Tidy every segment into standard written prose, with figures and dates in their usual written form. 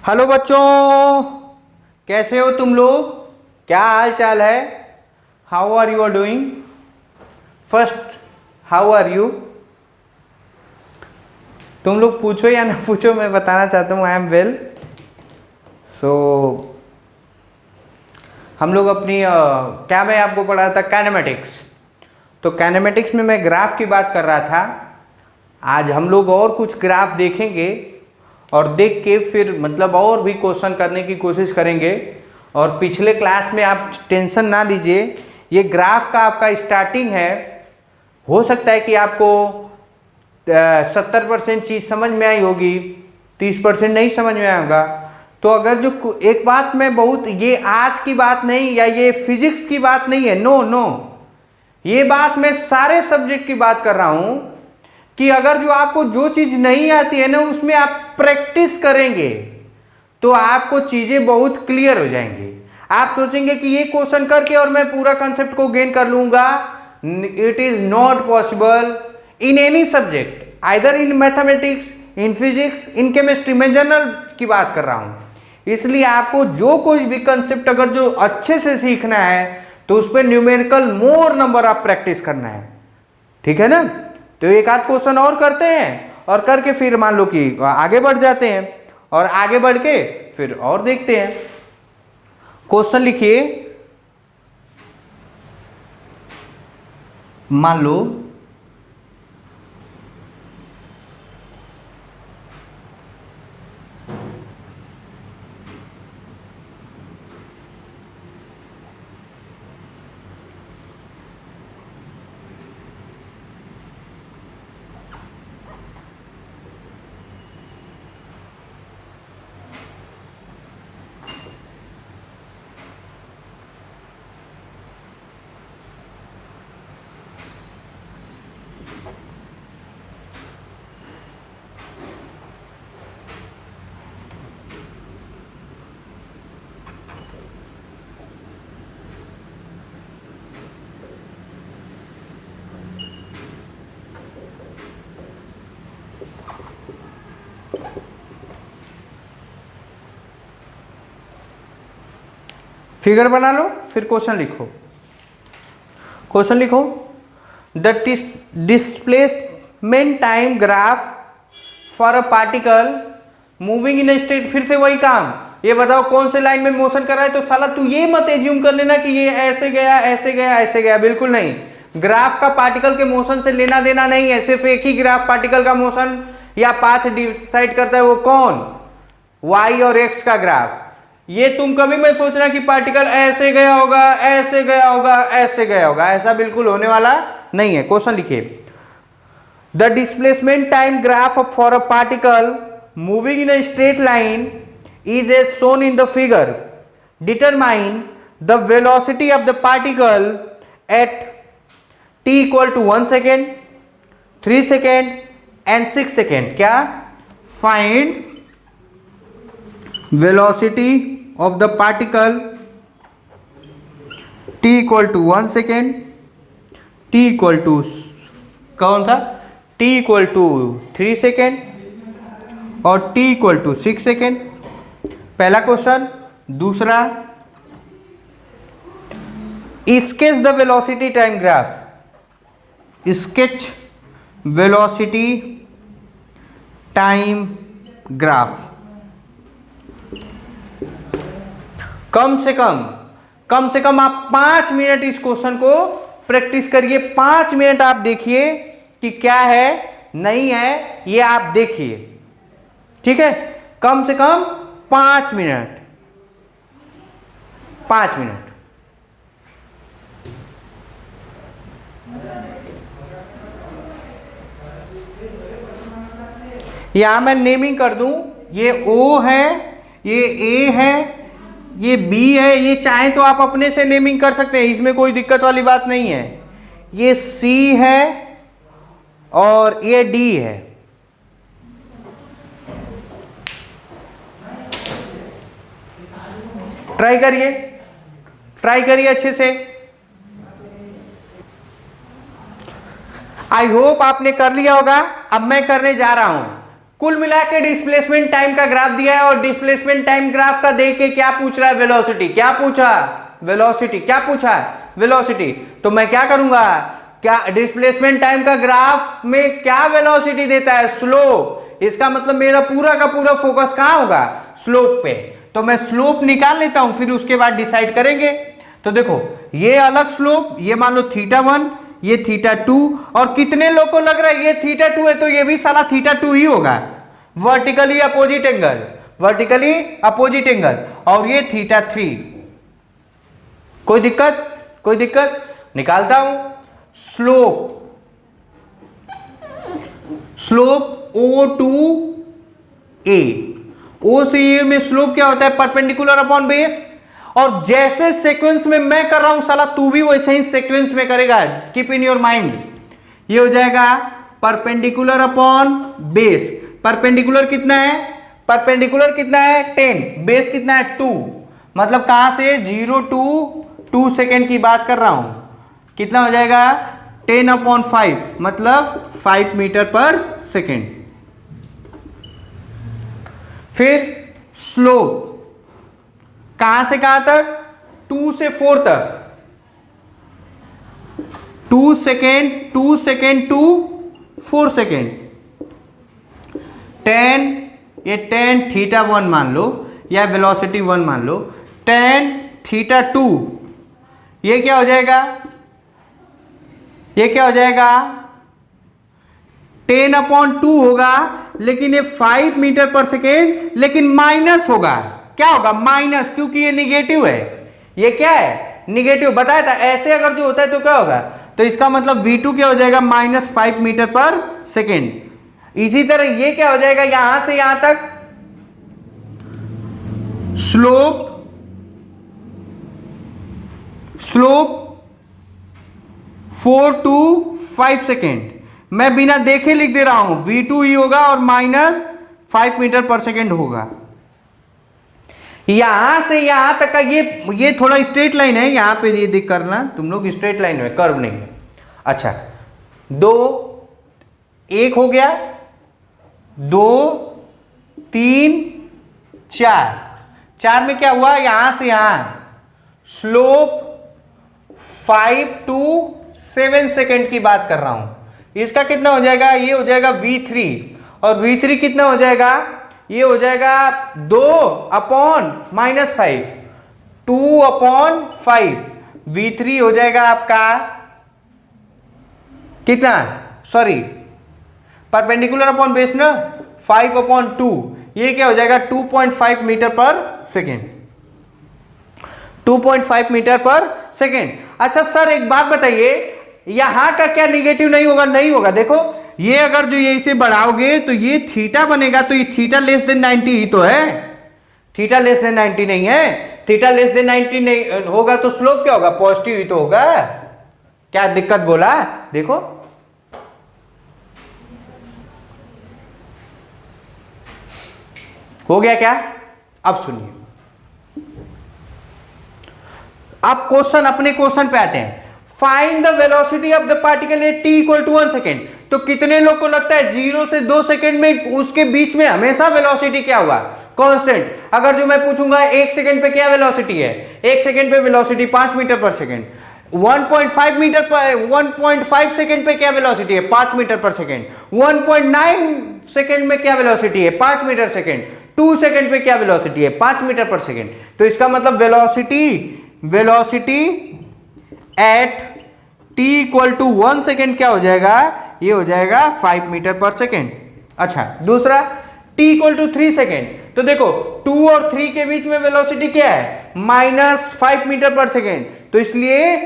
Hello बच्चों, कैसे हो तुम लोग? क्या हाल चाल है? How are you are doing? First, how are you? तुम लोग पूछो या ना पूछो, मैं बताना चाहता हूँ आई एम वेल। सो हम लोग अपनी क्या मैं आपको पढ़ा था, काइनेमेटिक्स। तो काइनेमेटिक्स में मैं ग्राफ की बात कर रहा था। आज हम लोग और कुछ ग्राफ देखेंगे और देख के फिर मतलब और भी क्वेश्चन करने की कोशिश करेंगे। और पिछले क्लास में आप टेंशन ना लीजिए, ये ग्राफ का आपका स्टार्टिंग है। हो सकता है कि आपको 70% चीज़ समझ में आई होगी, 30% नहीं समझ में आया होगा। तो अगर जो एक बात मैं बहुत, ये आज की बात नहीं या ये फिजिक्स की बात नहीं है, नो नो, ये बात मैं सारे सब्जेक्ट की बात कर रहा हूं कि अगर जो आपको जो चीज नहीं आती है ना, उसमें आप प्रैक्टिस करेंगे तो आपको चीजें बहुत क्लियर हो जाएंगी। आप सोचेंगे कि ये क्वेश्चन करके और मैं पूरा कंसेप्ट को गेन कर लूंगा, it is not possible in any subject, either in mathematics, in physics, in chemistry. मैं जनरल की बात कर रहा हूं। इसलिए आपको जो कोई भी कंसेप्ट अगर जो अच्छे से सीखना है तो उस पर न्यूमेरिकल मोर नंबर आप प्रैक्टिस करना है, ठीक है ना। तो एक आध क्वेश्चन और करते हैं और करके फिर मान लो कि आगे बढ़ जाते हैं और आगे बढ़ के फिर और देखते हैं। क्वेश्चन लिखिए, मान लो फिगर बना लो, फिर क्वेश्चन लिखो। क्वेश्चन लिखो, the displacement time graph for a particle moving in straight. फिर से वही काम, ये बताओ कौन से लाइन में मोशन कर रहा है। तो साला तू ये मत एज्यूम कर लेना कि ये ऐसे गया ऐसे गया ऐसे गया, बिल्कुल नहीं। ग्राफ का पार्टिकल के मोशन से लेना देना नहीं है। सिर्फ एक ही ग्राफ पार्टिकल का मोशन या पाथ डिसाइड करता है, वो कौन? वाई और एक्स का ग्राफ। ये तुम कभी मत सोचना कि पार्टिकल ऐसे गया होगा ऐसे गया होगा ऐसे गया होगा, ऐसा बिल्कुल होने वाला नहीं है। क्वेश्चन लिखिए, the displacement time graph for a particle moving in a straight line is as shown in the figure. Determine the velocity of the particle at t equal to 1 second, 3 second and 6 second. क्या? Find velocity of the particle t equal to 1 second, t equal to कौन था, t equal to 3 second और t equal to 6 second। पहला क्वेश्चन। दूसरा, sketch the velocity time graph. Sketch velocity time graph. कम से कम आप 5 मिनट इस क्वेश्चन को प्रैक्टिस करिए। 5 मिनट आप देखिए कि क्या है नहीं है, ये आप देखिए, ठीक है। कम से कम 5 मिनट, 5 मिनट। यहां मैं नेमिंग कर दूं, ये O है, ये A है, ये B है। ये चाहे तो आप अपने से नेमिंग कर सकते हैं, इसमें कोई दिक्कत वाली बात नहीं है। ये C है और ये D है। ट्राई करिए अच्छे से। आई होप आपने कर लिया होगा। अब मैं करने जा रहा हूं। कुल मिला के डिस्प्लेसमेंट टाइम का ग्राफ दिया है और डिस्प्लेसमेंट टाइम ग्राफ का देख के क्या पूछ रहा है, वेलोसिटी। क्या पूछा, वेलोसिटी। क्या पूछा, वेलोसिटी। तो मैं क्या करूंगा, क्या डिस्प्लेसमेंट टाइम का ग्राफ में क्या वेलोसिटी देता है, स्लोप। इसका मतलब मेरा पूरा का पूरा फोकस कहां होगा, स्लोप पे। तो मैं स्लोप निकाल लेता हूं, फिर उसके बाद डिसाइड करेंगे। तो देखो ये अलग स्लोप, ये मान लो θ1, ये θ2, और कितने लोग को लग रहा है ये θ2 है, तो ये भी साला θ2 ही होगा, vertically opposite angle, vertically opposite angle. और ये θ3। कोई दिक्कत, कोई दिक्कत। निकालता हूं slope, slope O to A, O से A में स्लोप क्या होता है, परपेंडिकुलर अपॉन बेस। और जैसे सीक्वेंस में मैं कर रहा हूं साला तू भी वैसे ही सीक्वेंस में करेगा, कीप इन योर माइंड। ये हो जाएगा परपेंडिकुलर अपॉन बेस। परपेंडिकुलर कितना है, परपेंडिकुलर कितना है 10, बेस कितना है 2, मतलब कहां से 0 to 2 सेकेंड की बात कर रहा हूं। कितना हो जाएगा 10/5, मतलब 5 मीटर पर सेकेंड। फिर स्लोप कहां से कहां तक, 2 से 4 तक, 2 सेकेंड, 2 सेकेंड टू 4 सेकेंड। 10, ये 10 θ1 मान लो, या वेलोसिटी 1 मान लो, 10 θ2, ये क्या हो जाएगा, ये क्या हो जाएगा 10/2 होगा, लेकिन ये 5 मीटर पर सेकेंड, लेकिन माइनस होगा। क्या होगा, माइनस, क्योंकि ये निगेटिव है। ये क्या है, निगेटिव। बताया था ऐसे अगर जो होता है तो क्या होगा, तो इसका मतलब V2 क्या हो जाएगा, -5 मीटर पर सेकेंड। इसी तरह ये क्या हो जाएगा, यहां से यहां तक स्लोप, स्लोप 4 to 5 सेकेंड। मैं बिना देखे लिख दे रहा हूं, V2 ही होगा और -5 मीटर पर सेकेंड होगा। यहां से यहां तक का ये थोड़ा स्ट्रेट लाइन है, यहां पे ये देख करना तुम लोग, स्ट्रेट लाइन में, कर्व नहीं है। अच्छा, 2, 1 हो गया, 2, 3, 4 में क्या हुआ, यहां से यहां स्लोप 5 to 7 सेकेंड की बात कर रहा हूं। इसका कितना हो जाएगा, ये हो जाएगा V3, और V3 कितना हो जाएगा, ये हो जाएगा 2/-5, 2/5। V3 हो जाएगा आपका कितना, सॉरी परपेंडिकुलर अपॉन बेस ना, 5/2, ये क्या हो जाएगा 2.5 मीटर पर सेकेंड, 2.5 मीटर पर सेकेंड। अच्छा सर एक बात बताइए, यहां का क्या निगेटिव नहीं होगा, नहीं होगा। देखो ये अगर जो ये इसे बढ़ाओगे तो ये थीटा बनेगा, तो ये θ<90 ही तो है, θ<90 नहीं है। θ<90 नहीं होगा तो स्लोप क्या होगा, पॉजिटिव ही तो होगा। क्या दिक्कत बोला, देखो हो गया क्या। अब सुनिए, अब क्वेश्चन, अपने क्वेश्चन पे आते हैं। Find the velocity of the particle at t = 1 second. तो कितने लोग को लगता है 0 से 2 सेकेंड में उसके बीच में हमेशा वेलोसिटी क्या हुआ, कांस्टेंट। अगर जो मैं पूछूंगा 1 सेकेंड पे क्या वेलोसिटी है, 1 सेकेंड पे वेलोसिटी 5 मीटर पर सेकेंड, 1.5 सेकेंड पे क्या वेलोसिटी है, 5 मीटर पर सेकेंड, 1.9 सेकेंड में क्या वेलोसिटी है, 5 मीटर सेकेंड, 2 सेकेंड पे क्या वेलोसिटी है, 5 मीटर पर सेकेंड। तो इसका मतलब वेलोसिटी एट t = 1 सेकेंड क्या हो जाएगा, ये हो जाएगा 5 मीटर पर सेकेंड। अच्छा दूसरा t = 3 सेकेंड। तो देखो 2 और 3 के बीच में वेलोसिटी क्या है, -5 मीटर पर सेकेंड। तो इसलिए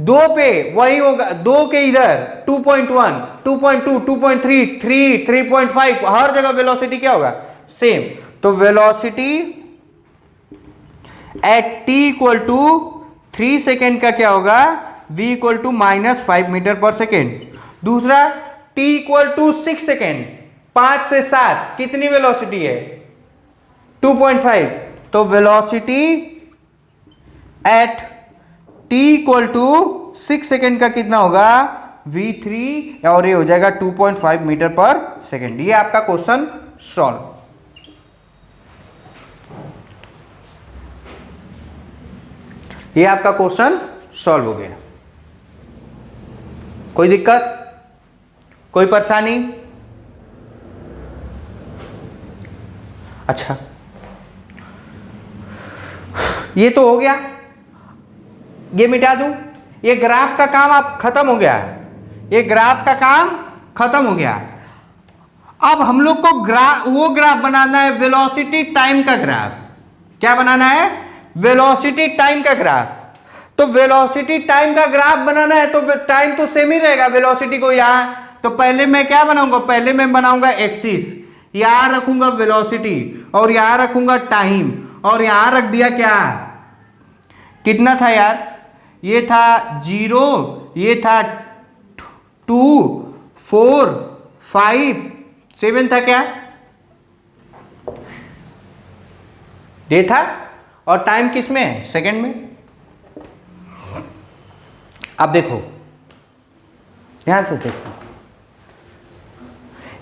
2 पे वही होगा, 2 के इधर 2.1, 2.2, 2.3, 3, 3.5, हर जगह वेलोसिटी क्या होगा, सेम। तो वेलोसिटी एट t = 3 सेकेंड का क्या होगा, v = -5 मीटर पर सेकेंड। दूसरा t = 6 सेकेंड, 5 से 7 कितनी वेलोसिटी है, 2.5। तो वेलोसिटी एट t = 6 सेकेंड का कितना होगा, v3, और ये हो जाएगा 2.5 मीटर पर सेकेंड। ये आपका क्वेश्चन सॉल्व। ये आपका क्वेश्चन सॉल्व हो गया। कोई दिक्कत, कोई परेशानी? अच्छा, ये तो हो गया, ये मिटा दूं। ये ग्राफ का काम आप खत्म हो गया, ये ग्राफ का काम खत्म हो गया। अब हम लोग को वो ग्राफ बनाना है, वेलोसिटी टाइम का ग्राफ। क्या बनाना है? वेलोसिटी टाइम का ग्राफ। तो वेलोसिटी टाइम का ग्राफ बनाना है तो टाइम तो सेम ही रहेगा वेलोसिटी को यहां। तो पहले मैं क्या बनाऊंगा? पहले मैं बनाऊंगा एक्सिस, यहां रखूंगा वेलोसिटी और यहां रखूंगा टाइम, और यहां रख दिया क्या, कितना था यार? ये था 0, ये था 2, 4, 5, 7 था क्या? ये था। और टाइम किस में है? सेकंड में। अब देखो, यहां से देखो,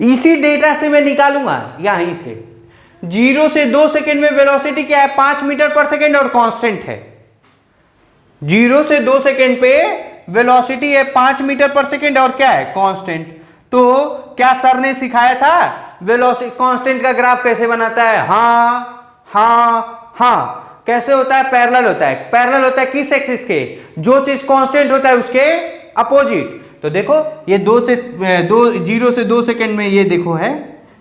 इसी डेटा से मैं निकालूंगा यहीं से। 0 से 2 सेकेंड में वेलोसिटी क्या है? 5 मीटर पर सेकेंड और कांस्टेंट है। 0 से 2 सेकेंड पे वेलोसिटी है 5 मीटर पर सेकेंड और क्या है? कांस्टेंट। तो क्या सर ने सिखाया था वेलोसिटी कांस्टेंट का ग्राफ कैसे बनाता है? हाँ हाँ हाँ। कैसे होता है? पैरेलल होता है। पैरेलल होता है किस एक्सिस के? जो चीज कांस्टेंट होता है उसके अपोजिट। तो देखो ये 0 से 2 सेकेंड में ये देखो है,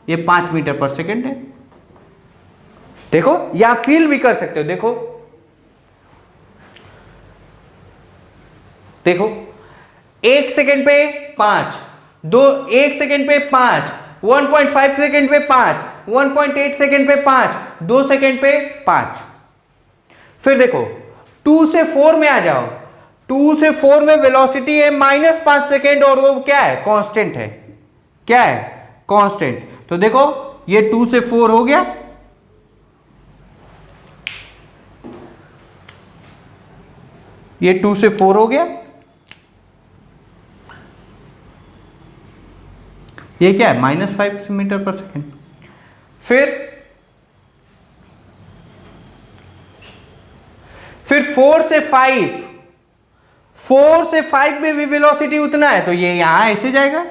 ये 5 मीटर पर सेकेंड है। देखो, या फील भी कर सकते हो। देखो देखो, 1 सेकेंड पे 5, 1 सेकेंड पे 5, 1.5 सेकेंड पे 5, 1.8 सेकेंड पे 5, 2 सेकेंड पे 5। फिर देखो 2 से 4 में आ जाओ। 2 से 4 में वेलोसिटी है -5 सेकेंड और वो क्या है? कांस्टेंट है। क्या है? कांस्टेंट। तो देखो ये 2 से 4 हो गया, ये 2 से 4 हो गया। ये क्या है? -5 मीटर पर सेकेंड। फिर 4 से 5 में भी वेलोसिटी उतना है, तो ये यहां ऐसे जाएगा।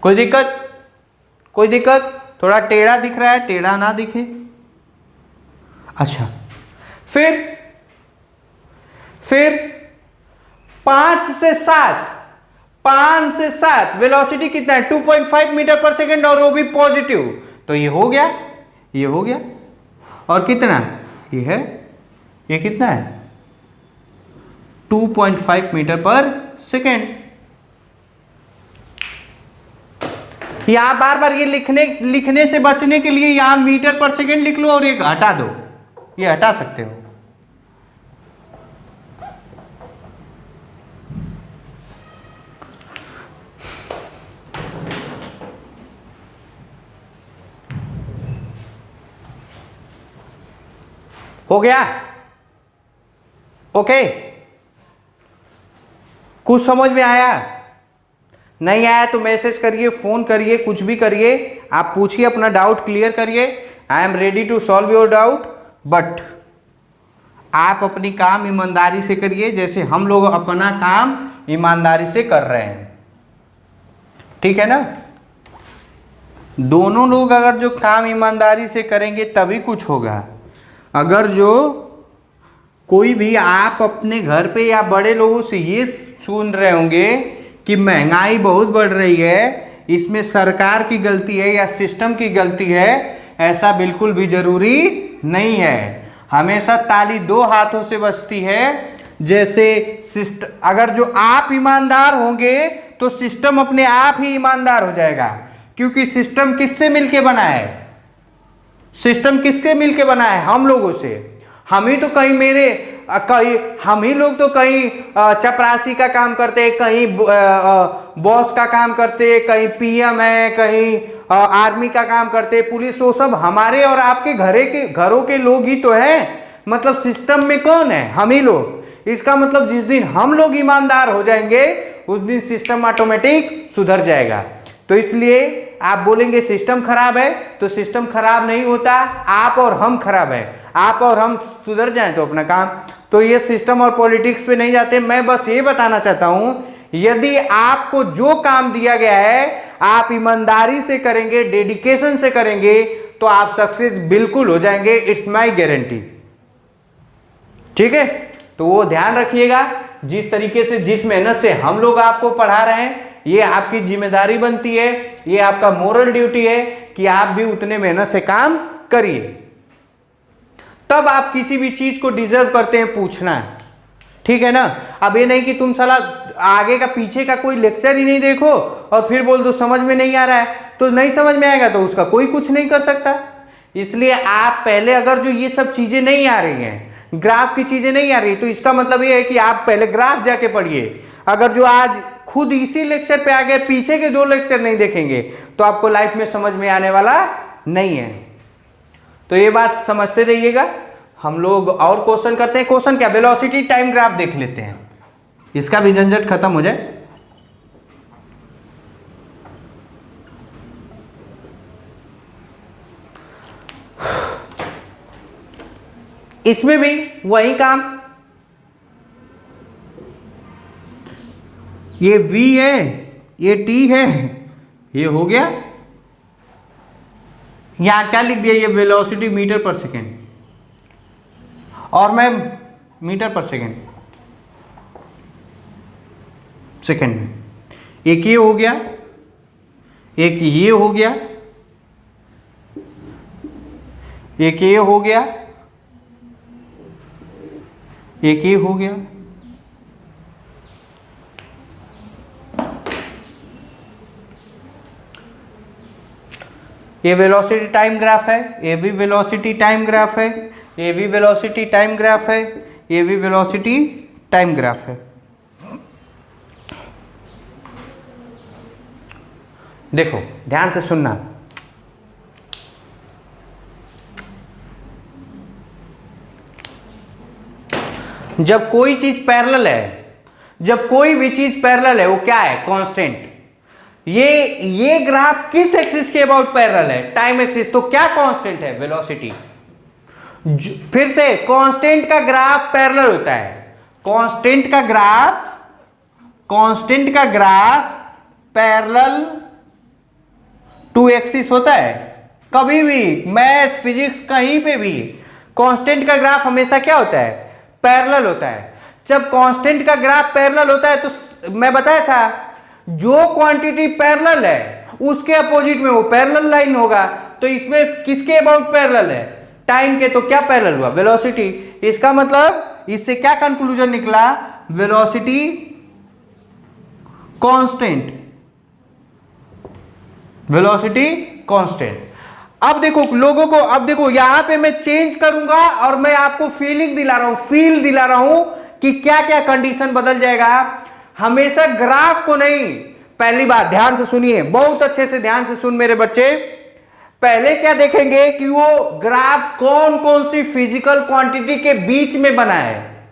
कोई दिक्कत? कोई दिक्कत? थोड़ा टेढ़ा दिख रहा है, टेढ़ा ना दिखे। अच्छा, फिर 5 से 7 वेलोसिटी कितना है? 2.5 मीटर पर सेकेंड और वो भी पॉजिटिव। तो ये हो गया, ये हो गया। और कितना ये है? ये कितना है? 2.5 मीटर पर सेकेंड। यहां बार बार ये लिखने से बचने के लिए यहां मीटर पर सेकेंड लिख लो और ये हटा दो, ये हटा सकते हो। हो गया? ओके, कुछ समझ में आया? नहीं आया तो मैसेज करिए, फोन करिए, कुछ भी करिए, आप पूछिए, अपना डाउट क्लियर करिए। I am ready to solve your doubt, but आप अपनी काम ईमानदारी से करिए, जैसे हम लोग अपना काम ईमानदारी से कर रहे हैं। ठीक है ना? दोनों लोग अगर जो काम ईमानदारी से करेंगे तभी कुछ होगा। अगर जो कोई भी आप अपने घर पे या बड़े लोगों से ये सुन रहे होंगे कि महंगाई बहुत बढ़ रही है, इसमें सरकार की गलती है या सिस्टम की गलती है, ऐसा बिल्कुल भी जरूरी नहीं है। हमेशा ताली 2 हाथों से बजती है। जैसे अगर जो आप ईमानदार होंगे तो सिस्टम अपने आप ही ईमानदार हो जाएगा, क्योंकि सिस्टम किससे मिलके बना है? सिस्टम किसके मिलके बना है? हम लोगों से। हम ही तो हम ही लोग तो कहीं चपरासी का काम करते हैं, कहीं बॉस का काम करते हैं, कहीं पीएम है, कहीं आर्मी का काम करते हैं, पुलिस। वो सब हमारे और आपके घरों के लोग ही तो हैं। मतलब सिस्टम में कौन है? हम ही लोग। इसका मतलब जिस दिन हम लोग ईमानदार हो जाएंगे उस दिन सिस्टम ऑटोमेटिक सुधर जाएगा। तो इसलिए आप बोलेंगे सिस्टम खराब है, तो सिस्टम खराब नहीं होता, आप और हम खराब है। आप और हम सुधर जाएं तो अपना काम, तो ये सिस्टम और पॉलिटिक्स पे नहीं जाते। मैं बस ये बताना चाहता हूं, यदि आपको जो काम दिया गया है आप ईमानदारी से करेंगे, डेडिकेशन से करेंगे, तो आप सक्सेस बिल्कुल हो जाएंगे, इट्स माय गारंटी। ठीक है, तो वो ध्यान रखिएगा, जिस तरीके से, जिस मेहनत से हम लोग आपको पढ़ा रहे हैं, ये आपकी जिम्मेदारी बनती है, ये आपका मोरल ड्यूटी है कि आप भी उतने मेहनत से काम करिए, तब आप किसी भी चीज को डिजर्व करते हैं पूछना है। ठीक है ना। अब ये नहीं कि तुम साला आगे का पीछे का कोई लेक्चर ही नहीं देखो और फिर बोल दो समझ में नहीं आ रहा है, तो नहीं समझ में आएगा तो उसका कोई कुछ नहीं कर सकता। इसलिए आप पहले, अगर जो ये सब चीजें नहीं आ रही हैं, ग्राफ की चीजें नहीं आ रही, तो इसका मतलब ये है कि आप पहले ग्राफ जाके पढ़िए। अगर जो आज खुद इसी लेक्चर पे आ गए, पीछे के 2 लेक्चर नहीं देखेंगे, तो आपको लाइफ में समझ में आने वाला नहीं है। तो ये बात समझते रहिएगा। हम लोग और क्वेश्चन करते हैं। क्वेश्चन क्या, वेलोसिटी टाइम ग्राफ देख लेते हैं, इसका भी झंझट खत्म हो जाए। इसमें भी वही काम, ये v है, ये t है, ये हो गया। यहां क्या लिख दिया, ये वेलोसिटी मीटर पर सेकेंड, और मैं मीटर पर सेकेंड में, एक ये हो गया, एक ये हो गया, एक ये हो गया, एक ये हो गया। ये वेलोसिटी टाइम ग्राफ है, ये भी वेलोसिटी टाइम ग्राफ है, ये भी वेलोसिटी टाइम ग्राफ है, ये भी वेलोसिटी टाइम ग्राफ है। देखो ध्यान से सुनना, जब कोई चीज पैरेलल है, जब कोई भी चीज पैरेलल है, वो क्या है, कांस्टेंट। ये ग्राफ किस एक्सिस के अबाउट पैरेलल है, टाइम एक्सिस, तो क्या कांस्टेंट है, वेलोसिटी। फिर से कांस्टेंट का ग्राफ पैरेलल होता है, कांस्टेंट का ग्राफ पैरेलल टू एक्सिस होता है। कभी भी मैथ फिजिक्स कहीं पे भी कांस्टेंट का ग्राफ हमेशा क्या होता है, पैरेलल होता है। जब कांस्टेंट का ग्राफ पैरेलल होता है, तो मैं बताया था जो क्वांटिटी पैरेलल है उसके अपोजिट में वो पैरेलल लाइन होगा। तो इसमें किसके अबाउट पैरेलल है, टाइम के, तो क्या पैरेलल हुआ, वेलोसिटी। इसका मतलब इससे क्या कंक्लूजन निकला, वेलोसिटी कांस्टेंट, वेलोसिटी कांस्टेंट। अब देखो लोगों को, अब देखो यहां पे मैं चेंज करूंगा और मैं आपको फीलिंग दिला रहा हूं, फील दिला रहा हूं कि क्या क्या कंडीशन बदल जाएगा। हमेशा ग्राफ को नहीं, पहली बात ध्यान से सुनिए, बहुत अच्छे से ध्यान से सुन मेरे बच्चे। पहले क्या देखेंगे कि वो ग्राफ कौन कौन सी फिजिकल क्वांटिटी के बीच में बना है।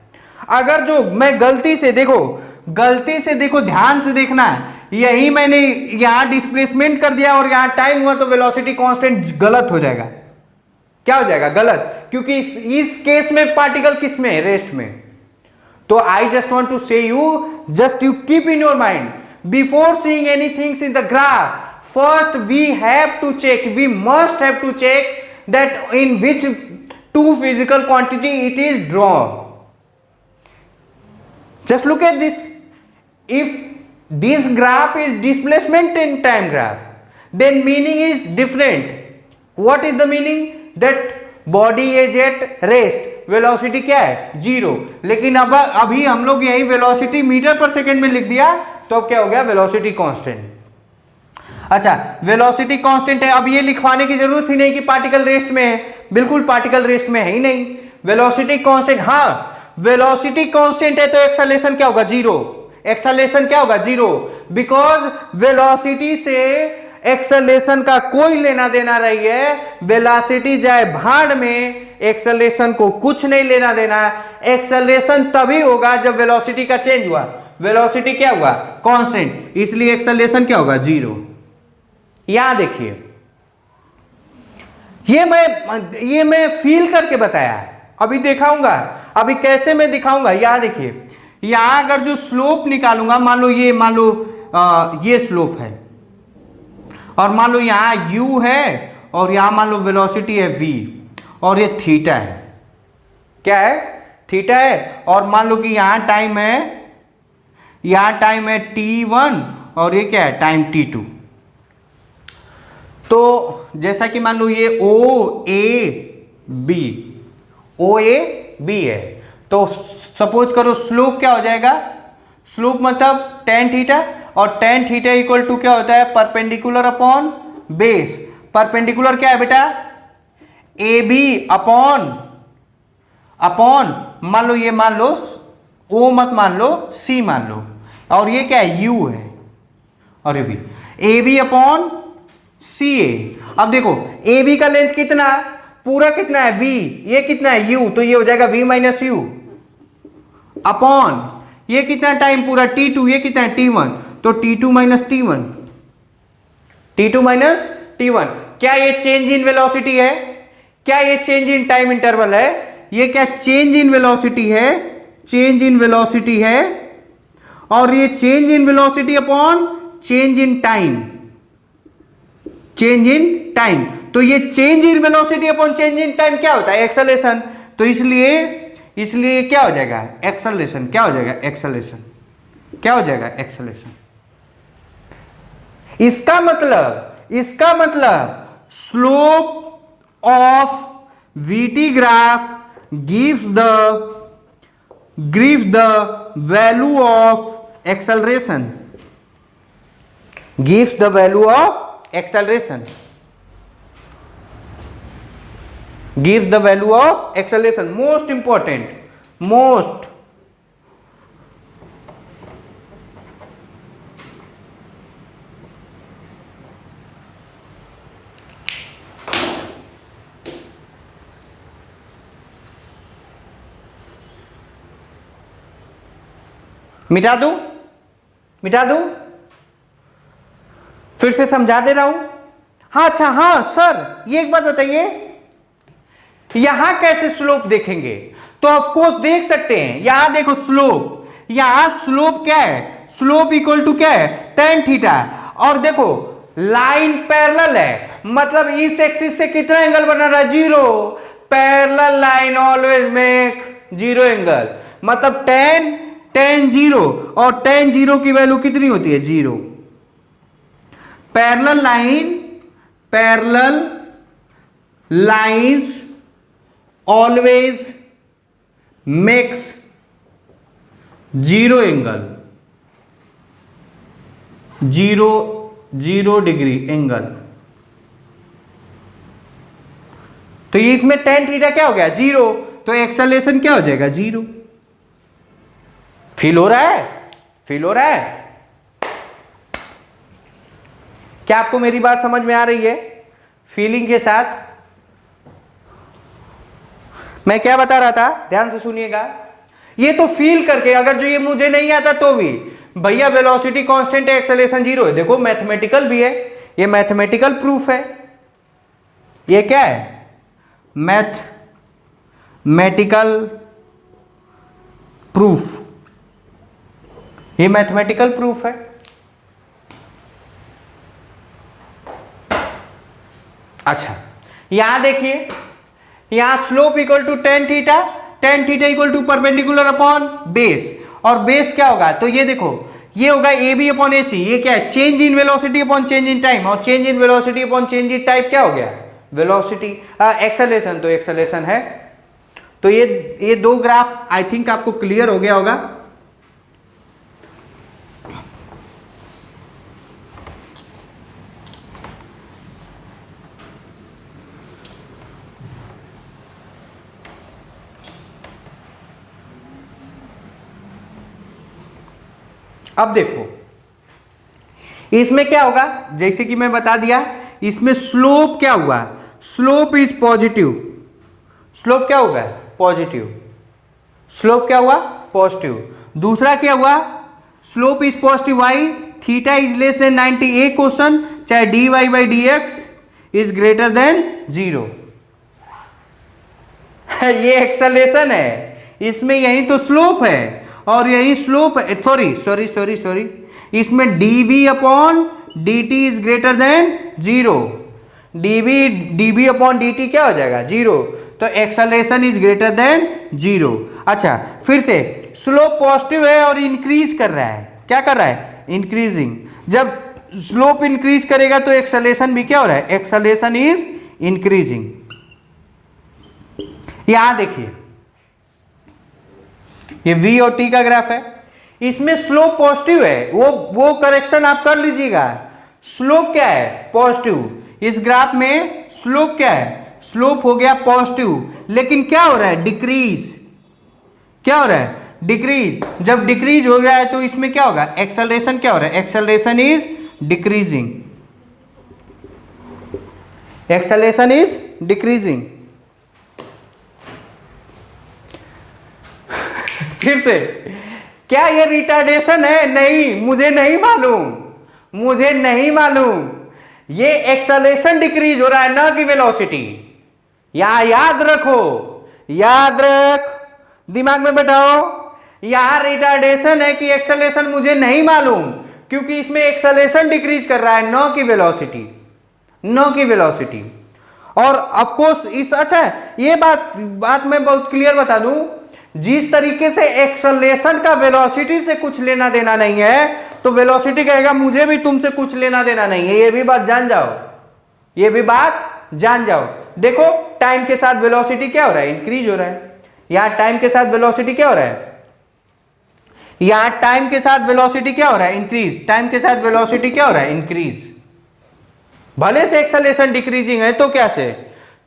अगर जो मैं गलती से देखो, ध्यान से देखना है, यही मैंने यहां डिस्प्लेसमेंट कर दिया और यहां टाइम हुआ, तो वेलोसिटी कांस्टेंट गलत हो जाएगा। क्या हो जाएगा, गलत, क्योंकि इस केस में पार्टिकल किस में है, रेस्ट में। तो आई जस्ट वॉन्ट टू से you, just you keep in your mind, before seeing anything in the graph, first we must have to check that in which two physical quantity it is drawn. Just look at this. If this graph is displacement in time graph, then meaning is different. What is the meaning? That body is at rest, velocity क्या है, 0। लेकिन अब अभी हम लोग यही velocity metre पर second में लिख दिया, तो अब क्या हो गया, वेलोसिटी कांस्टेंट। अच्छा, वेलोसिटी कांस्टेंट है, अब ये लिखवाने की जरूरत ही नहीं कि पार्टिकल रेस्ट में है, बिल्कुल पार्टिकल रेस्ट में है ही नहीं, वेलोसिटी कांस्टेंट। हाँ, वेलोसिटी कांस्टेंट है तो एक्सेलरेशन क्या होगा, 0। एक्सेलरेशन क्या होगा, 0, बिकॉज वेलोसिटी से एक्सेलरेशन का कोई लेना देना रही है। वेलोसिटी जाए भाड़ में, एक्सेलरेशन को कुछ नहीं लेना देना। एक्सेलरेशन तभी होगा जब वेलोसिटी का चेंज हुआ, वेलोसिटी क्या हुआ, कांस्टेंट, इसलिए एक्सेलरेशन क्या होगा, 0। यहां देखिए, ये मैं फील करके बताया है, अभी दिखाऊंगा, अभी कैसे मैं दिखाऊंगा। यहां देखिए, यहां अगर जो स्लोप निकालूंगा, मान लो ये स्लोप है, और मान लो यहां u है, और यहां मान लो वेलोसिटी है v, और ये थीटा है, क्या है, थीटा है, और मान लो कि यहां टाइम है t1, और ये क्या है, टाइम t2। तो जैसा कि मान लो ये ओ ए बी है, तो सपोज करो स्लोप क्या हो जाएगा, स्लोप मतलब tan थीटा, और tan थीटा इक्वल टू क्या होता है, परपेंडिकुलर अपॉन बेस। परपेंडिकुलर क्या है बेटा, ए बी अपॉन मान लो, ये मान लो ओ मत मान लो, सी मान लो, और ये क्या है, यू है, और ये वी, ए बी अपॉन सी ए। अब देखो ए बी का लेंथ कितना, पूरा कितना है v, ये कितना है u, तो ये हो जाएगा v माइनस यू अपॉन ये कितना टाइम पूरा t2, ये कितना है t1, तो t2 माइनस t1। क्या ये चेंज इन वेलोसिटी है, क्या ये चेंज इन टाइम इंटरवल है, ये क्या चेंज इन वेलोसिटी है, चेंज इन वेलोसिटी है, और ये change in velocity upon change in time, change in time. तो ये change in velocity upon change in time क्या होता है, एक्सेलरेशन। तो इसलिए क्या हो जाएगा, एक्सेलरेशन, क्या हो जाएगा, एक्सेलरेशन, क्या हो जाएगा, एक्सेलरेशन। इसका मतलब slope of VT graph gives the value of acceleration, gives the value of acceleration, gives the value of acceleration, most important, most मिटा दूं, फिर से समझा दे रहा हूं। हाँ अच्छा, हाँ सर ये एक बात बताइए, यहां कैसे स्लोप देखेंगे, तो ऑफ कोर्स देख सकते हैं, यहां देखो स्लोप, यहां स्लोप क्या है, स्लोप इक्वल टू क्या है, tan थीटा, और देखो लाइन पैरेलल है, मतलब इस एक्सिस से कितना एंगल बना रहा है, 0। Parallel line always make 0 angle, मतलब tan 0, और tan 0 की वैल्यू कितनी होती है, 0। Parallel lines always makes 0 angle, 0 degree angle. तो ये इसमें tan थीटा क्या हो गया, 0, तो एक्सेलरेशन क्या हो जाएगा, 0। फील हो रहा है, क्या आपको मेरी बात समझ में आ रही है, फीलिंग के साथ। मैं क्या बता रहा था, ध्यान से सुनिएगा, ये तो फील करके, अगर जो ये मुझे नहीं आता तो भी, भैया वेलोसिटी कांस्टेंट है, एक्सेलरेशन 0 है, देखो मैथमेटिकल भी है, ये मैथमेटिकल प्रूफ है, ये क्या है, मैथमेटिकल प्रूफ, ये मैथमेटिकल प्रूफ है। अच्छा यहां देखिए, यहां slope equal to tan theta equal to perpendicular upon base, और बेस क्या होगा, तो ये देखो ये होगा ए बी अपॉन ए सी, ये क्या है, change in velocity upon change in time, और change in velocity upon change in time क्या हो गया, वेलोसिटी, एक्सेलरेशन, तो एक्सेलरेशन है। तो ये दो ग्राफ आई थिंक आपको क्लियर हो गया होगा। अब देखो इसमें क्या होगा, जैसे कि मैं बता दिया, इसमें स्लोप क्या हुआ, स्लोप इज पॉजिटिव, स्लोप क्या होगा, पॉजिटिव, स्लोप क्या हुआ, पॉजिटिव। दूसरा क्या हुआ, slope is positive, why, theta is less than 90, एक क्वेश्चन चाहे dy by dx is greater than 0। ये एक्सेलरेशन है, इसमें यही तो स्लोप है और यही स्लोप है, सॉरी इसमें dv upon dt is greater than 0। dv upon dt क्या हो जाएगा 0, तो एक्सेलरेशन इज ग्रेटर देन 0। अच्छा फिर से स्लोप पॉजिटिव है और इंक्रीज कर रहा है, क्या कर रहा है इंक्रीजिंग। जब स्लोप इंक्रीज करेगा तो एक्सेलरेशन भी क्या हो रहा है, एक्सेलरेशन इज इंक्रीजिंग। यहां देखिए ये v और t का ग्राफ है, इसमें स्लोप पॉजिटिव है, वो करेक्शन आप कर लीजिएगा। स्लोप क्या है पॉजिटिव, इस ग्राफ में स्लोप क्या है, स्लोप हो गया पॉजिटिव, लेकिन क्या हो रहा है डिक्रीज, क्या हो रहा है डिक्रीज। जब डिक्रीज हो रहा है तो इसमें क्या होगा, एक्सेलरेशन क्या हो रहा है, acceleration is decreasing, acceleration is decreasing. फिर से क्या ये रिटार्डेशन है, नहीं, मुझे नहीं मालूम, ये एक्सेलरेशन डिक्रीज हो रहा है ना कि वेलोसिटी। याद रख, दिमाग में बैठाओ, यहां रिटार्डेशन है कि एक्सेलरेशन मुझे नहीं मालूम, क्योंकि इसमें एक्सेलरेशन डिक्रीज कर रहा है नो की वेलोसिटी। और ऑफ कोर्स अच्छा ये बात मैं बहुत क्लियर बता दूं, जिस तरीके से एक्सेलरेशन का वेलोसिटी से कुछ लेना देना नहीं है, तो वेलोसिटी कहेगा मुझे भी तुमसे कुछ लेना देना नहीं है। ये भी बात जान जाओ। देखो टाइम के साथ वेलोसिटी क्या हो रहा है, इंक्रीज हो रहा है। यहां टाइम के साथ वेलोसिटी क्या हो रहा है, यहां टाइम के साथ वेलोसिटी क्या हो रहा है, इंक्रीज। टाइम के साथ वेलोसिटी क्या हो रहा है, इंक्रीज। भले से एक्सेलरेशन डिक्रीजिंग है तो क्या से,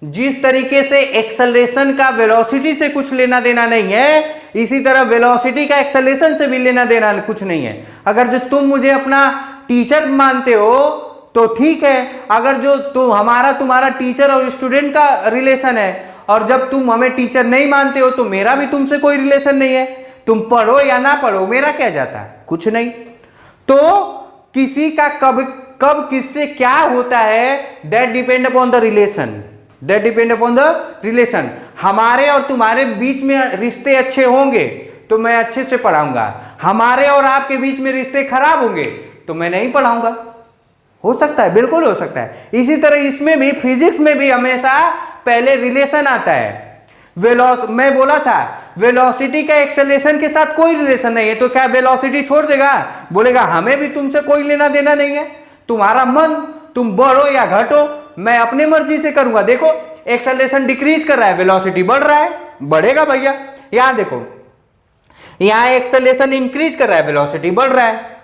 जिस तरीके से एक्सेलरेशन का वेलोसिटी से कुछ लेना देना नहीं है, इसी तरह वेलोसिटी का एक्सेलरेशन से भी लेना देना कुछ नहीं है। अगर जो तुम मुझे अपना टीचर मानते हो तो ठीक है, अगर जो तुम्हारा टीचर और स्टूडेंट का रिलेशन है, और जब तुम हमें टीचर नहीं मानते हो तो मेरा भी तुमसे कोई रिलेशन नहीं है। तुम पढ़ो या ना पढ़ो मेरा क्या जाता है, कुछ नहीं। तो किसी का कब किससे क्या होता है, that depend upon the relation. हमारे और तुम्हारे बीच में रिश्ते अच्छे होंगे तो मैं अच्छे से पढ़ाऊंगा, हमारे और आपके बीच में रिश्ते खराब होंगे तो मैं नहीं पढ़ाऊंगा। हो सकता है, बिल्कुल हो सकता है। इसी तरह इसमें भी, फिजिक्स में भी हमेशा पहले रिलेशन आता है। मैं बोला था वेलोसिटी का एक्सेलरेशन के साथ कोई रिलेशन नहीं है, तो क्या वेलोसिटी छोड़ देगा, बोलेगा हमें भी तुमसे कोई लेना देना नहीं है, तुम्हारा मन, तुम बढ़ो या घटो, मैं अपने मर्जी से करूंगा। देखो एक्सेलरेशन डिक्रीज कर रहा है, वेलोसिटी बढ़ रहा है, बढ़ेगा भैया। यहां देखो, यहां एक्सेलरेशन इंक्रीज कर रहा है, वेलोसिटी बढ़ रहा है।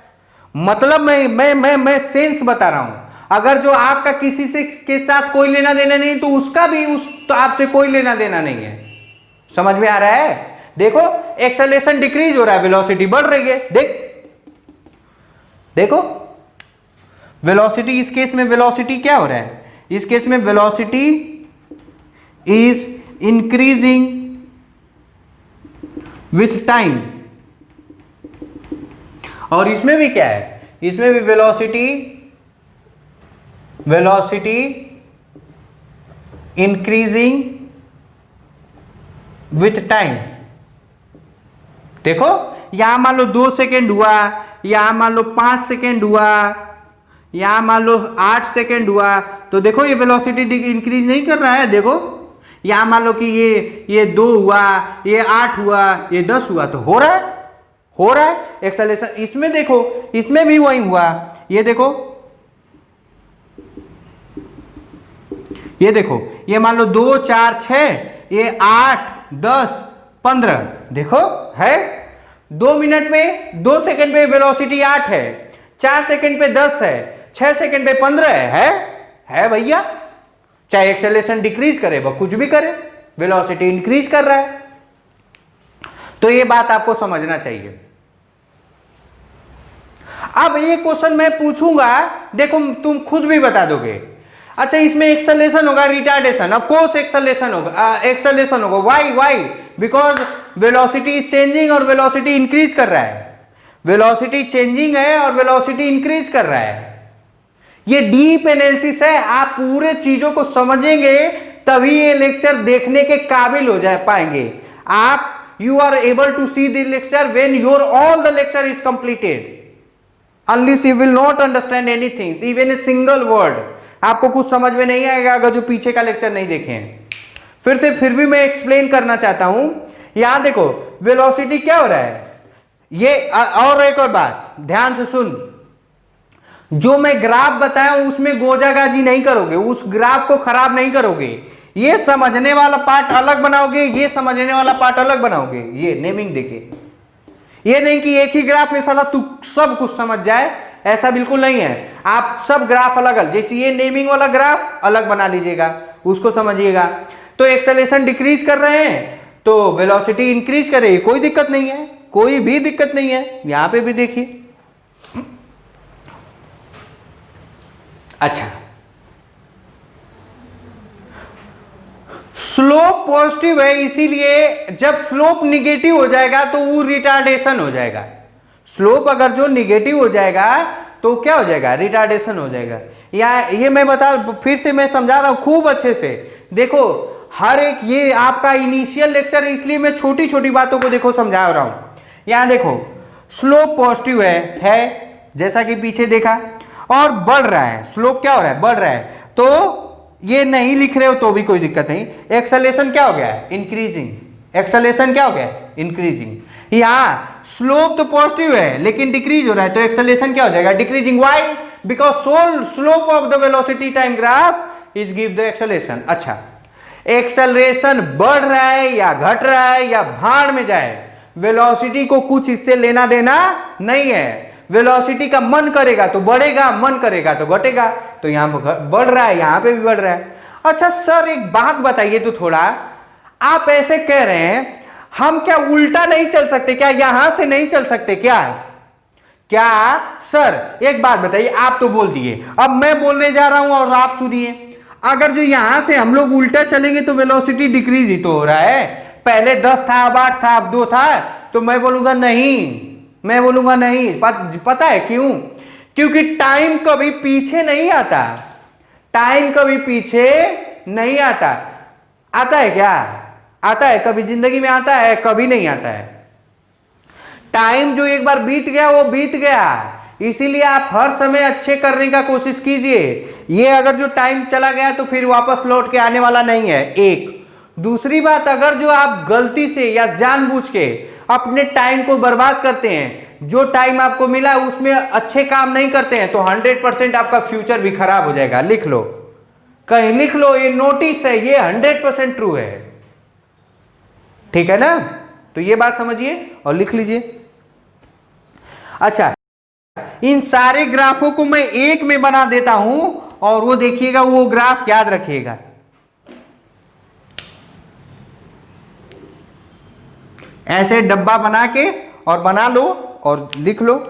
मतलब मैं सेंस बता रहा हूं। अगर जो आपका किसी से के साथ कोई लेना देना नहीं तो उसका भी तो आपसे कोई लेना देना नहीं है। समझ में आ रहा है? देखो एक्सेलरेशन डिक्रीज हो रहा है, वेलोसिटी बढ़ रही है। देखो वेलोसिटी, इस केस में वेलोसिटी क्या हो रहा है, इस केस में velocity is increasing with time. और इसमें भी क्या है, इसमें भी वेलोसिटी इंक्रीजिंग विथ टाइम। देखो यहां मान लो 2 सेकेंड हुआ, यहां मान लो 5 सेकेंड हुआ, यहां मान लो 8 सेकेंड हुआ, तो देखो ये वेलोसिटी इंक्रीज नहीं कर रहा है। देखो यहां मान लो कि ये 2 हुआ, ये 8 हुआ, ये 10 हुआ, तो हो रहा है एक्सेलरेशन। इसमें देखो, इसमें भी वही हुआ। ये देखो, ये मान लो 2 4 6, ये 8 10 15, देखो है 2 मिनट में 2 सेकंड पे वेलोसिटी 8 है, 4 सेकंड पे 10 है, 6 सेकंड पे 15 है भैया। चाहे एक्सेलरेशन डिक्रीज करे वह कुछ भी करे, वेलोसिटी इंक्रीज कर रहा है। तो ये बात आपको समझना चाहिए। अब ये क्वेश्चन मैं पूछूंगा, देखो तुम खुद भी बता दोगे। अच्छा इसमें एक्सेलरेशन होगा, रिटार्डेशन, ऑफ कोर्स एक्सेलरेशन होगा। Why? Because velocity is changing और वेलोसिटी इंक्रीज कर रहा है। वेलोसिटी चेंजिंग है और वेलोसिटी इंक्रीज कर रहा है। ये डीप एनालिसिस है, आप पूरे चीजों को समझेंगे तभी ये लेक्चर देखने के काबिल हो जा पाएंगे आप। You are able to see the lecture when your all the lecture is completed, unless you will not understand anything, even a single word आपको कुछ समझ में नहीं आएगा अगर जो पीछे का लेक्चर नहीं देखे हैं। फिर भी मैं एक्सप्लेन करना चाहता हूं। यहां देखो वेलोसिटी क्या हो रहा है, ये और एक और बात ध्यान से सुन, जो मैं ग्राफ बताया उसमें गोजागाजी नहीं करोगे, उस ग्राफ को खराब नहीं करोगे, ये समझने वाला पार्ट अलग बनाओगे, ये समझने वाला पार्ट अलग बनाओगे, ये नेमिंग देके। ये नहीं कि एक ही ग्राफ में साला तू सब कुछ समझ जाए, ऐसा बिल्कुल नहीं है। आप सब ग्राफ अलग अलग, जैसे ये नेमिंग वाला ग्राफ अलग बना लीजिएगा, उसको समझिएगा। तो एक्सेलरेशन डिक्रीज कर रहे हैं तो वेलोसिटी इंक्रीज कर रही है, कोई दिक्कत नहीं है, कोई भी दिक्कत नहीं है। यहां पे भी देखिए, अच्छा स्लोप पॉजिटिव है, इसीलिए जब स्लोप निगेटिव हो जाएगा तो वो रिटार्डेशन हो जाएगा। स्लोप अगर जो निगेटिव हो जाएगा तो क्या हो जाएगा, रिटार्डेशन हो जाएगा। या ये मैं फिर से मैं समझा रहा हूं खूब अच्छे से। देखो हर एक, ये आपका इनिशियल लेक्चर है इसलिए मैं छोटी छोटी बातों को देखो समझा रहा हूं। यहां देखो स्लोप पॉजिटिव है जैसा कि पीछे देखा, और बढ़ रहा है, स्लोप क्या हो रहा है, बढ़ रहा है, तो ये नहीं लिख रहे हो तो भी कोई दिक्कत नहीं। एक्सेलरेशन क्या हो गया है, इंक्रीजिंग। एक्सेलरेशन क्या हो गया है, इंक्रीजिंग। यहां स्लोप तो पॉजिटिव है लेकिन डिक्रीज हो रहा है, तो एक्सेलरेशन क्या हो जाएगा, decreasing. Why, because slope of the velocity time graph is give the acceleration. अच्छा, एक्सेलरेशन बढ़ रहा है या घट रहा है या भाड़ में जाए, वेलोसिटी को कुछ इससे लेना देना नहीं है। वेलोसिटी का मन करेगा तो बढ़ेगा, मन करेगा तो घटेगा। तो यहां पर बढ़ रहा है, यहां पे भी बढ़ रहा है। अच्छा सर एक बात बताइए तो, थोड़ा आप ऐसे कह रहे हैं, हम क्या उल्टा नहीं चल सकते क्या, यहां से नहीं चल सकते क्या? क्या सर एक बात बताइए, आप तो बोल दिए, अब मैं बोलने जा रहा हूं और आप सुनिए। अगर जो यहां से हम लोग उल्टा चलेंगे तो वेलोसिटी डिक्रीज ही तो हो रहा है। पहले 10 था, अब 8 था, अब 2 था, तो मैं बोलूंगा नहीं, मैं बोलूंगा नहीं। पता है क्यों? क्योंकि टाइम कभी पीछे नहीं आता, टाइम कभी पीछे नहीं आता। आता है क्या? आता है कभी जिंदगी में, आता है कभी नहीं आता है। टाइम जो एक बार बीत गया वो बीत गया, इसीलिए आप हर समय अच्छे करने का कोशिश कीजिए। ये अगर जो टाइम चला गया तो फिर वापस लौट के आने वाला नहीं है, एक। दूसरी बात, अगर जो आप गलती से या जानबूझ के अपने टाइम को बर्बाद करते हैं, जो टाइम आपको मिला उसमें अच्छे काम नहीं करते हैं, तो 100% आपका फ्यूचर भी खराब हो जाएगा। लिख लो, कहीं लिख लो, ये नोटिस है, ये 100% ट्रू है। ठीक है ना? तो ये बात समझिए और लिख लीजिए। अच्छा, इन सारे ग्राफों को मैं एक में बना देता हूं और वो देखिएगा, वो ग्राफ याद रखिएगा। ऐसे डब्बा बना के और बना लो और लिख लो।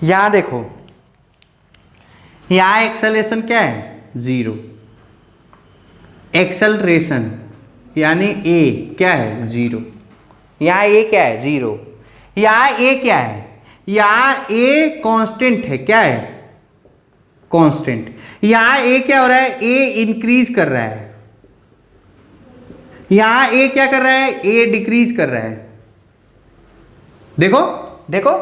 यहां देखो, यहां एक्सेलरेशन क्या है, 0। एक्सेलरेशन यानी ए क्या है, 0। यहां ए क्या है, 0। यहां ए क्या है, यहां ए कांस्टेंट है, क्या है, कांस्टेंट। यहां ए क्या हो रहा है, ए इंक्रीज कर रहा है। यहां ए क्या कर रहा है, ए डिक्रीज कर रहा है। देखो देखो,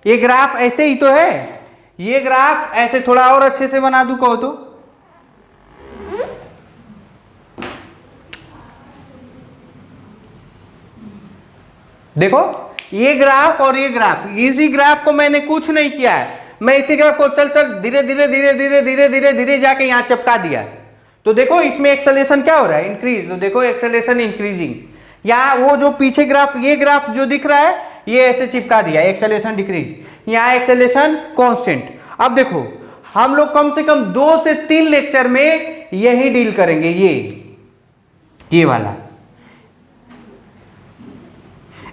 ये ग्राफ ऐसे ही तो है। ये ग्राफ ऐसे थोड़ा और अच्छे से बना दूं कहो तो, देखो ये ग्राफ और ये ग्राफ, इसी ग्राफ को मैंने कुछ नहीं किया है, मैं इसी ग्राफ को चल चल धीरे धीरे धीरे धीरे धीरे धीरे धीरे जाके यहां चिपका दिया। तो देखो इसमें एक्सेलरेशन क्या हो रहा है, इंक्रीज। तो देखो एक्सेलरेशन इंक्रीजिंग। यहां वो जो पीछे ग्राफ, ये ग्राफ जो दिख रहा है, ये ऐसे चिपका दिया, एक्सेलरेशन डिक्रीज, यहाँ एक्सेलरेशन कांस्टेंट। अब देखो हम लोग कम से कम 2 से 3 लेक्चर में यही डील करेंगे, ये वाला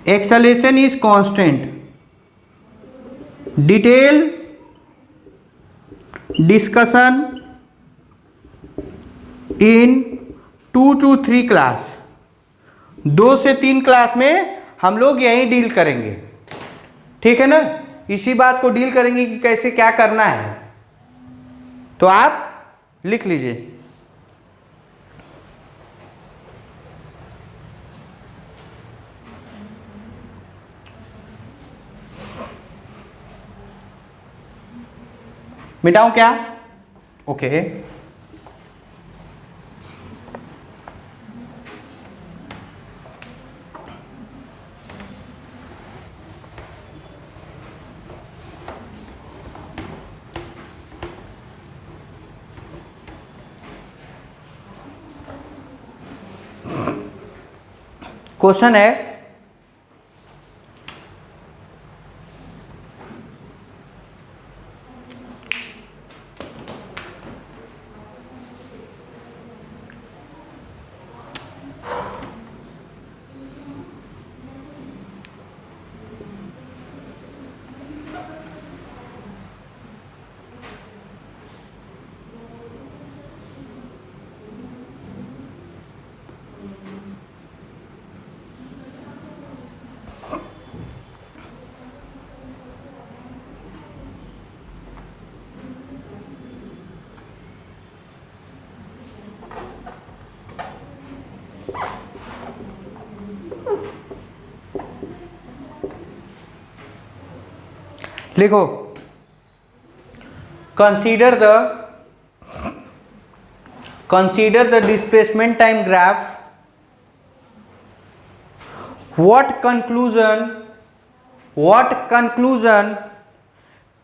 acceleration is constant, detail discussion in 2 to 3 class, 2 से 3 क्लास में हम लोग यही डील करेंगे, ठीक है ना। इसी बात को डील करेंगे कि कैसे क्या करना है, तो आप लिख लीजिए। मिटाऊं क्या? ओके क्वेश्चन है, लिखो, consider the displacement time graph. What conclusion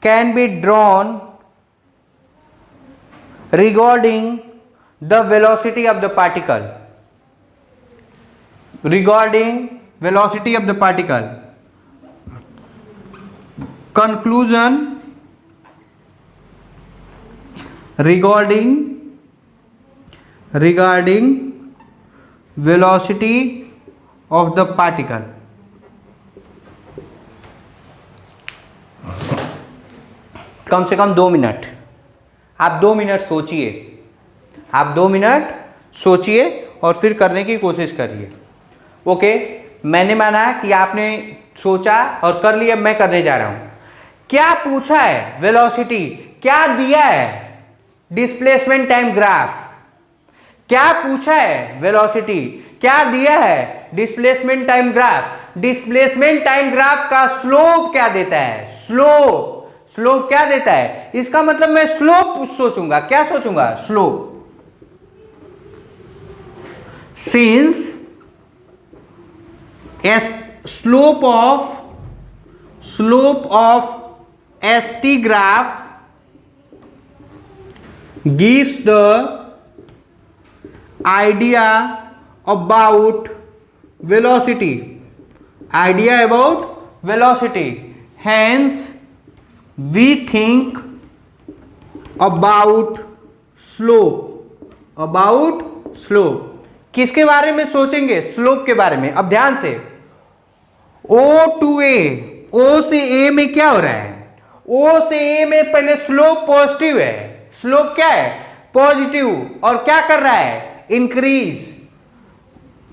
can be drawn regarding the velocity of the particle? Regarding velocity of the particle. Conclusion regarding velocity of the particle. कम से कम 2 मिनट, आप 2 मिनट सोचिए, आप 2 minute सोचिए और फिर करने की कोशिश करिए। ओके, मैंने माना कि आपने सोचा और कर लिया, मैं करने जा रहा हूं। क्या पूछा है? वेलोसिटी। क्या दिया है? Displacement time graph. क्या पूछा है? वेलोसिटी। क्या दिया है? Displacement time graph. Displacement time graph का स्लोप क्या देता है? स्लोप क्या देता है? इसका मतलब मैं स्लोप सोचूंगा। क्या सोचूंगा? Slope. Since slope of ST graph gives the idea about velocity. Hence we think about slope. किसके बारे में सोचेंगे? स्लोप के बारे में। अब ध्यान से, O to A, O से A में क्या हो रहा है? O से A में पहले स्लोप पॉजिटिव है। स्लोप क्या है? पॉजिटिव। और क्या कर रहा है? इंक्रीज।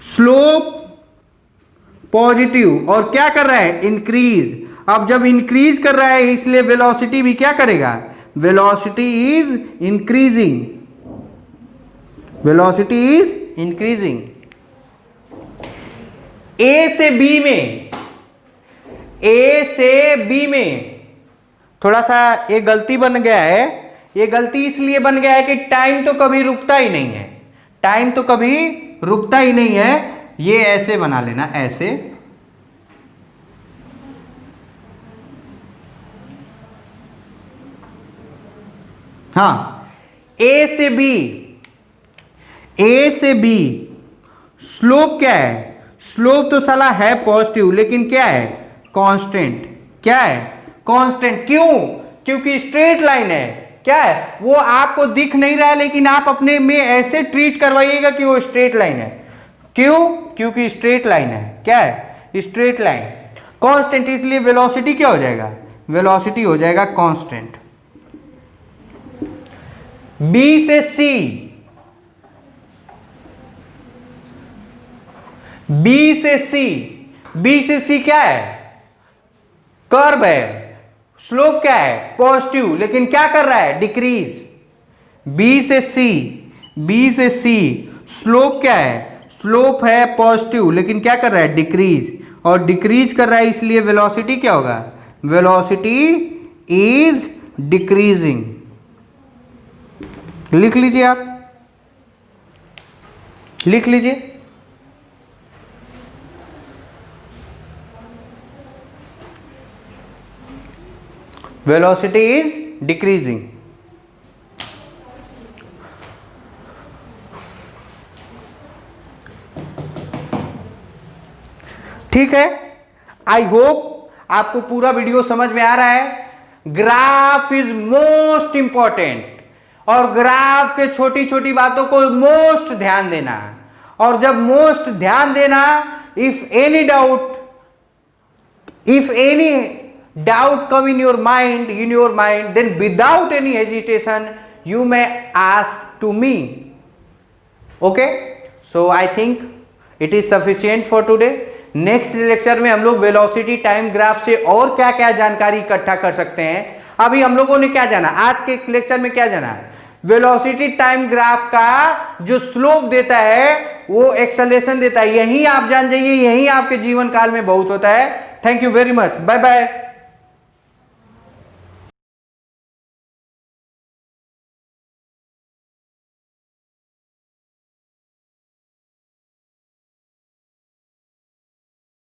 स्लोप पॉजिटिव और क्या कर रहा है? इंक्रीज। अब जब इंक्रीज कर रहा है इसलिए वेलोसिटी भी क्या करेगा? Velocity is increasing. ए से बी में थोड़ा सा ये गलती बन गया है। ये गलती इसलिए बन गया है कि टाइम तो कभी रुकता ही नहीं है। ये ऐसे बना लेना, ऐसे। हाँ, ए से बी स्लोप क्या है? स्लोप तो साला है पॉजिटिव, लेकिन क्या है? कांस्टेंट। क्या है? कांस्टेंट। क्यों? क्योंकि स्ट्रेट लाइन है। क्या है? वो आपको दिख नहीं रहा है, लेकिन आप अपने में ऐसे ट्रीट करवाइएगा कि वो स्ट्रेट लाइन है। क्यों? क्योंकि स्ट्रेट लाइन है। क्या है? स्ट्रेट लाइन कांस्टेंट, इसलिए वेलोसिटी क्या हो जाएगा? वेलोसिटी हो जाएगा कांस्टेंट। बी से सी, बी से सी, बी से सी क्या है? कर्व है। स्लोप क्या है? पॉजिटिव, लेकिन क्या कर रहा है? डिक्रीज। बी से सी, बी से सी स्लोप क्या है? स्लोप है पॉजिटिव, लेकिन क्या कर रहा है? डिक्रीज। और डिक्रीज कर रहा है, इसलिए वेलोसिटी क्या होगा? Velocity is decreasing. लिख लीजिए, आप लिख लीजिए। Velocity is decreasing. ठीक है, आई होप आपको पूरा वीडियो समझ में आ रहा है। ग्राफ इज मोस्ट इंपॉर्टेंट, और ग्राफ के छोटी छोटी बातों को मोस्ट ध्यान देना। और जब मोस्ट ध्यान देना, if any doubt come in your mind, then without any hesitation you may ask to me. Okay, so I think it is sufficient for today. Next lecture में हम लोग वेलोसिटी टाइम ग्राफ से और क्या क्या जानकारी इकट्ठा कर सकते हैं। अभी हम लोगों ने क्या जाना, आज के लेक्चर में क्या जाना? वेलोसिटी टाइम ग्राफ का जो स्लोप देता है वो एक्सेलरेशन देता है। यही आप जान जाइए, यही आपके जीवन काल में बहुत होता है। Thank you very much, bye bye.